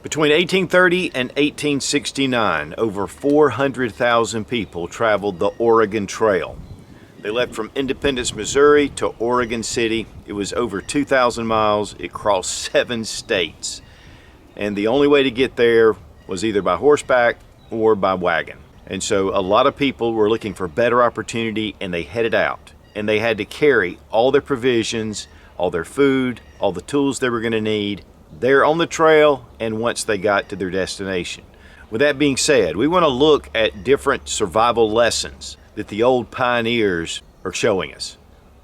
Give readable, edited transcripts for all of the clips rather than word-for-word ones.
Between 1830 and 1869, over 400,000 people traveled the Oregon Trail. They left from Independence, Missouri to Oregon City. It was over 2,000 miles. It crossed 7 states. And the only way to get there was either by horseback or by wagon. And so a lot of people were looking for better opportunity, and they headed out. And they had to carry all their provisions, all their food, all the tools they were going to need there on the trail and once they got to their destination. With that being said, we want to look at different survival lessons that the old pioneers are showing us.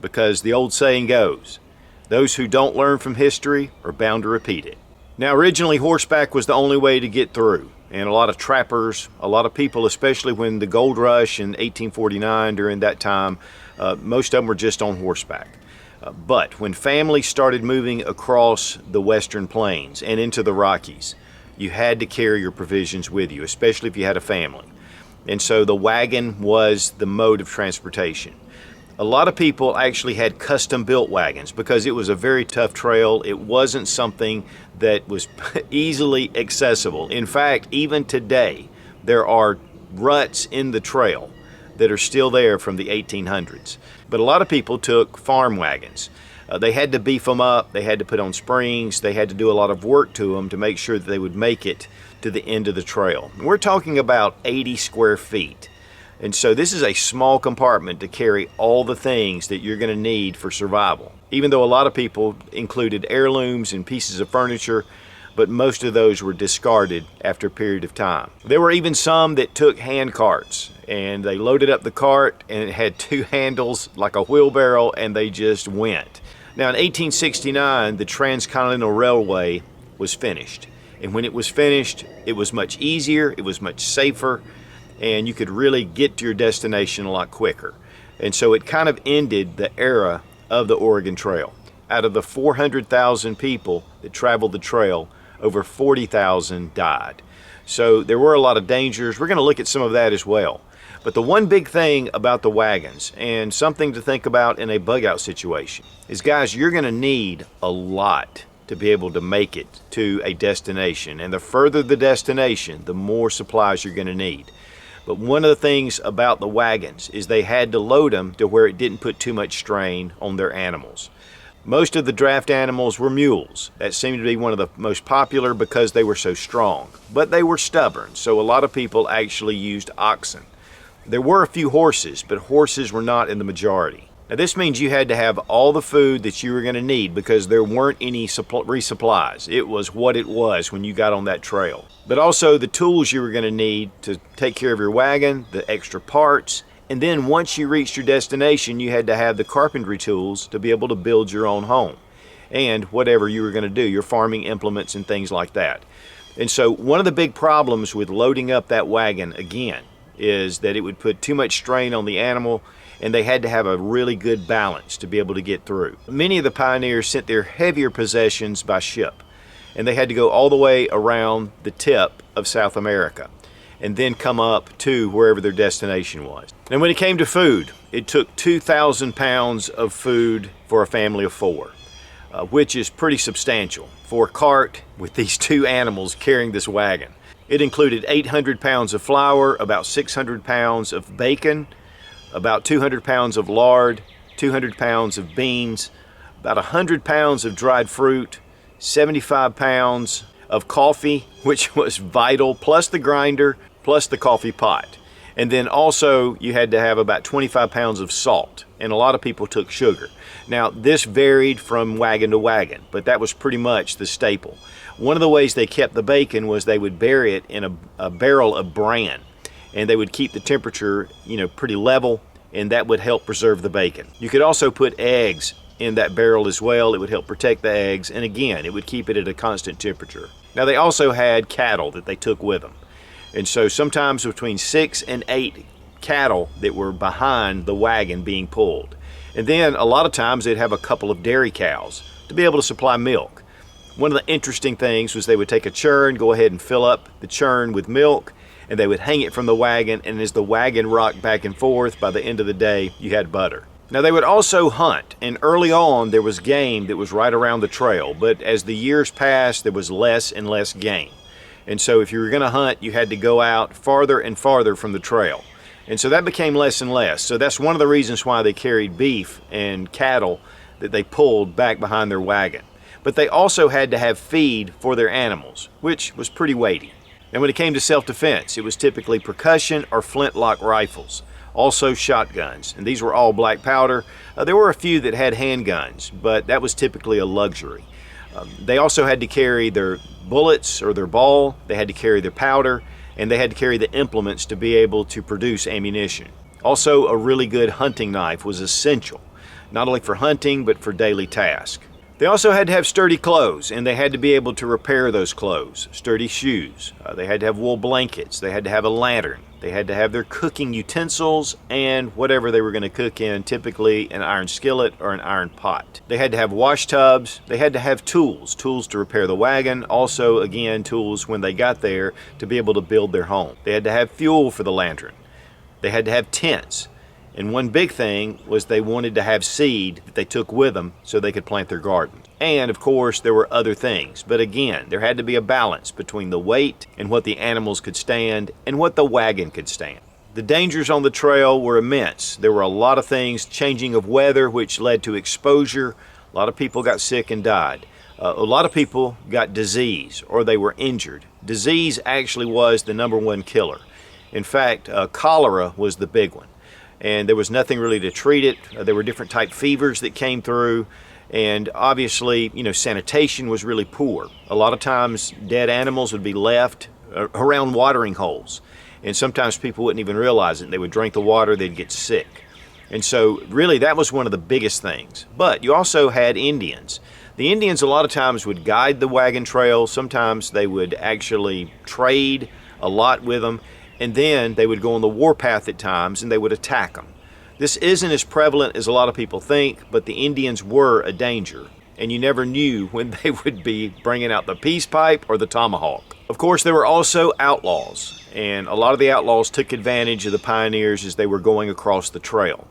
Because the old saying goes, those who don't learn from history are bound to repeat it. Now, originally horseback was the only way to get through. And a lot of trappers, a lot of people, especially when the gold rush in 1849, during that time, most of them were just on horseback. But when families started moving across the western plains and into the Rockies, you had to carry your provisions with you, especially if you had a family. And so the wagon was the mode of transportation. A lot of people actually had custom-built wagons because it was a very tough trail. It wasn't something that was easily accessible. In fact, even today, there are ruts in the trail that are still there from the 1800s. But a lot of people took farm wagons. They had to beef them up, they had to put on springs, they had to do a lot of work to them to make sure that they would make it to the end of the trail. We're talking about 80 square feet. And so this is a small compartment to carry all the things that you're going to need for survival. Even though a lot of people included heirlooms and pieces of furniture, but most of those were discarded after a period of time. There were even some that took hand carts, and they loaded up the cart and it had 2 handles like a wheelbarrow, and they just went. Now in 1869, the Transcontinental Railway was finished. And when it was finished, it was much easier, it was much safer, and you could really get to your destination a lot quicker. And so it kind of ended the era of the Oregon Trail. Out of the 400,000 people that traveled the trail, over 40,000 died. So there were a lot of dangers. We're going to look at some of that as well. But the one big thing about the wagons, and something to think about in a bug out situation, is guys, you're going to need a lot to be able to make it to a destination. And the further the destination, the more supplies you're going to need. But one of the things about the wagons is they had to load them to where it didn't put too much strain on their animals. Most of the draft animals were mules. That seemed to be one of the most popular because they were so strong. But they were stubborn, so a lot of people actually used oxen. There were a few horses, but horses were not in the majority. Now this means you had to have all the food that you were going to need because there weren't any resupplies. It was what it was when you got on that trail. But also the tools you were going to need to take care of your wagon, the extra parts, and then once you reached your destination, you had to have the carpentry tools to be able to build your own home and whatever you were going to do, your farming implements and things like that. And so one of the big problems with loading up that wagon again is that it would put too much strain on the animal, and they had to have a really good balance to be able to get through. Many of the pioneers sent their heavier possessions by ship, and they had to go all the way around the tip of South America and then come up to wherever their destination was. And when it came to food, it took 2,000 pounds of food for a family of 4, which is pretty substantial for a cart with these 2 animals carrying this wagon. It included 800 pounds of flour, about 600 pounds of bacon, about 200 pounds of lard, 200 pounds of beans, about 100 pounds of dried fruit, 75 pounds of coffee, which was vital, plus the grinder, plus the coffee pot. And then also you had to have about 25 pounds of salt, and a lot of people took sugar. Now this varied from wagon to wagon, but that was pretty much the staple. One of the ways they kept the bacon was they would bury it in a barrel of bran, and they would keep the temperature, pretty level, and that would help preserve the bacon. You could also put eggs in that barrel as well. It would help protect the eggs, and again, it would keep it at a constant temperature. Now they also had cattle that they took with them. And so sometimes between 6 and 8 cattle that were behind the wagon being pulled. And then a lot of times they'd have a couple of dairy cows to be able to supply milk. One of the interesting things was they would take a churn, go ahead and fill up the churn with milk, and they would hang it from the wagon, and as the wagon rocked back and forth, by the end of the day, you had butter. Now they would also hunt, and early on there was game that was right around the trail, but as the years passed, there was less and less game. And so if you were going to hunt, you had to go out farther and farther from the trail. And so that became less and less. So that's one of the reasons why they carried beef and cattle that they pulled back behind their wagon. But they also had to have feed for their animals, which was pretty weighty. And when it came to self-defense, it was typically percussion or flintlock rifles, also shotguns, and these were all black powder. There were a few that had handguns, but that was typically a luxury. They also had to carry their bullets or their ball, they had to carry their powder, and they had to carry the implements to be able to produce ammunition. Also, a really good hunting knife was essential, not only for hunting, but for daily tasks. They also had to have sturdy clothes, and they had to be able to repair those clothes. Sturdy shoes. They had to have wool blankets. They had to have a lantern. They had to have their cooking utensils and whatever they were going to cook in, typically an iron skillet or an iron pot. They had to have wash tubs. They had to have tools to repair the wagon. Also, again, tools when they got there to be able to build their home. They had to have fuel for the lantern. They had to have tents. And one big thing was they wanted to have seed that they took with them so they could plant their garden. And of course there were other things, but again, there had to be a balance between the weight and what the animals could stand and what the wagon could stand. The dangers on the trail were immense. There were a lot of things, changing of weather, which led to exposure. A lot of people got sick and died. A lot of people got disease or they were injured. Disease actually was the #1 killer. In fact, cholera was the big one. And there was nothing really to treat it. There were different type fevers that came through, and obviously, sanitation was really poor. A lot of times dead animals would be left around watering holes, and sometimes people wouldn't even realize it. They would drink the water, they'd get sick. And so really that was one of the biggest things. But you also had Indians. The Indians a lot of times would guide the wagon trail. Sometimes they would actually trade a lot with them. And then they would go on the warpath at times and they would attack them. This isn't as prevalent as a lot of people think, but the Indians were a danger, and you never knew when they would be bringing out the peace pipe or the tomahawk. Of course, there were also outlaws, and a lot of the outlaws took advantage of the pioneers as they were going across the trail.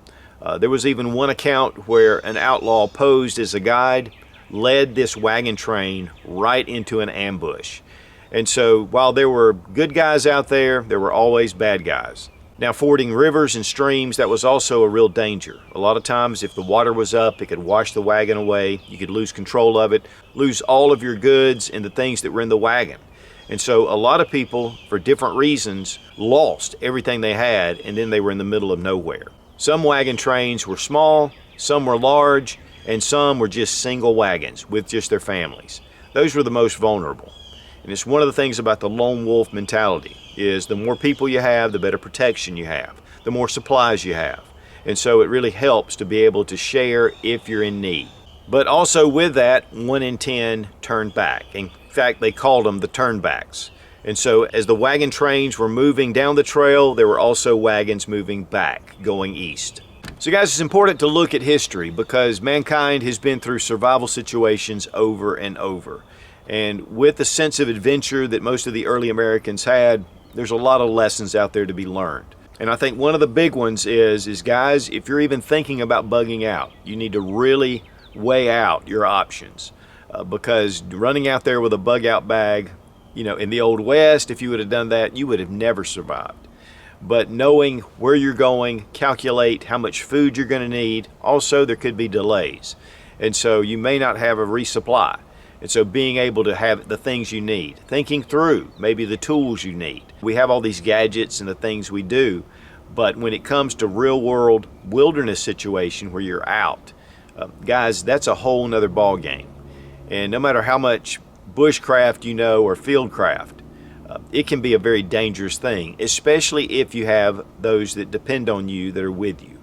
There was even one account where an outlaw posed as a guide, led this wagon train right into an ambush. And so while there were good guys out there, there were always bad guys. Now, fording rivers and streams, that was also a real danger. A lot of times if the water was up, it could wash the wagon away. You could lose control of it, lose all of your goods and the things that were in the wagon. And so a lot of people, for different reasons, lost everything they had, and then they were in the middle of nowhere. Some wagon trains were small, some were large, and some were just single wagons with just their families. Those were the most vulnerable. And it's one of the things about the lone wolf mentality is the more people you have, the better protection you have, the more supplies you have. And so it really helps to be able to share if you're in need. But also with that, 1 in 10 turned back. In fact, they called them the turnbacks. And so as the wagon trains were moving down the trail, there were also wagons moving back, going east. So guys, it's important to look at history because mankind has been through survival situations over and over. And with the sense of adventure that most of the early Americans had, there's a lot of lessons out there to be learned. And I think one of the big ones is guys, if you're even thinking about bugging out, you need to really weigh out your options. Because running out there with a bug out bag, in the Old West, if you would have done that, you would have never survived. But knowing where you're going, calculate how much food you're going to need. Also, there could be delays. And so you may not have a resupply. And so being able to have the things you need, thinking through maybe the tools you need. We have all these gadgets and the things we do, but when it comes to real world wilderness situation where you're out, guys, that's a whole nother ball game. And no matter how much bushcraft or fieldcraft, it can be a very dangerous thing, especially if you have those that depend on you that are with you.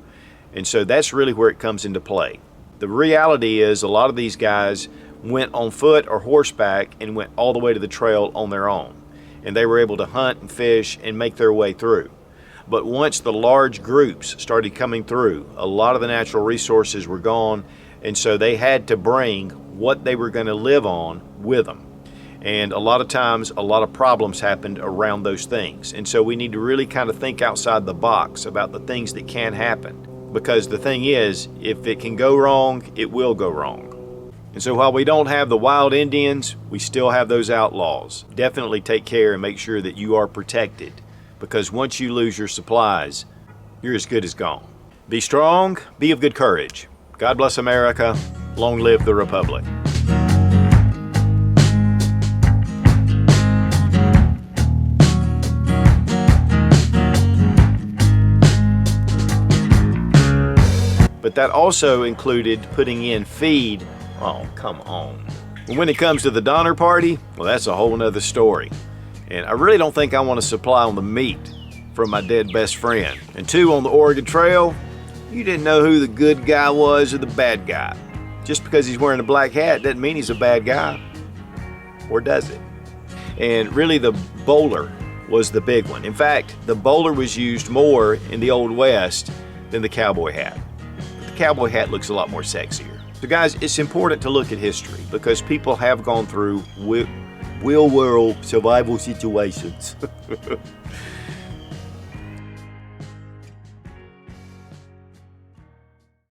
And so that's really where it comes into play. The reality is a lot of these guys went on foot or horseback and went all the way to the trail on their own. And they were able to hunt and fish and make their way through. But once the large groups started coming through, a lot of the natural resources were gone, and so they had to bring what they were going to live on with them. And a lot of times, a lot of problems happened around those things. And so we need to really kind of think outside the box about the things that can happen. Because the thing is, if it can go wrong, it will go wrong. And so while we don't have the wild Indians, we still have those outlaws. Definitely take care and make sure that you are protected, because once you lose your supplies, you're as good as gone. Be strong, be of good courage. God bless America. Long live the Republic. But that also included putting in feed. Oh, come on. When it comes to the Donner Party, well, that's a whole nother story. And I really don't think I want to supply on the meat from my dead best friend. And 2, on the Oregon Trail, you didn't know who the good guy was or the bad guy. Just because he's wearing a black hat doesn't mean he's a bad guy. Or does it? And really the bowler was the big one. In fact, the bowler was used more in the Old West than the cowboy hat. The cowboy hat looks a lot more sexier. So guys, it's important to look at history because people have gong through real world survival situations.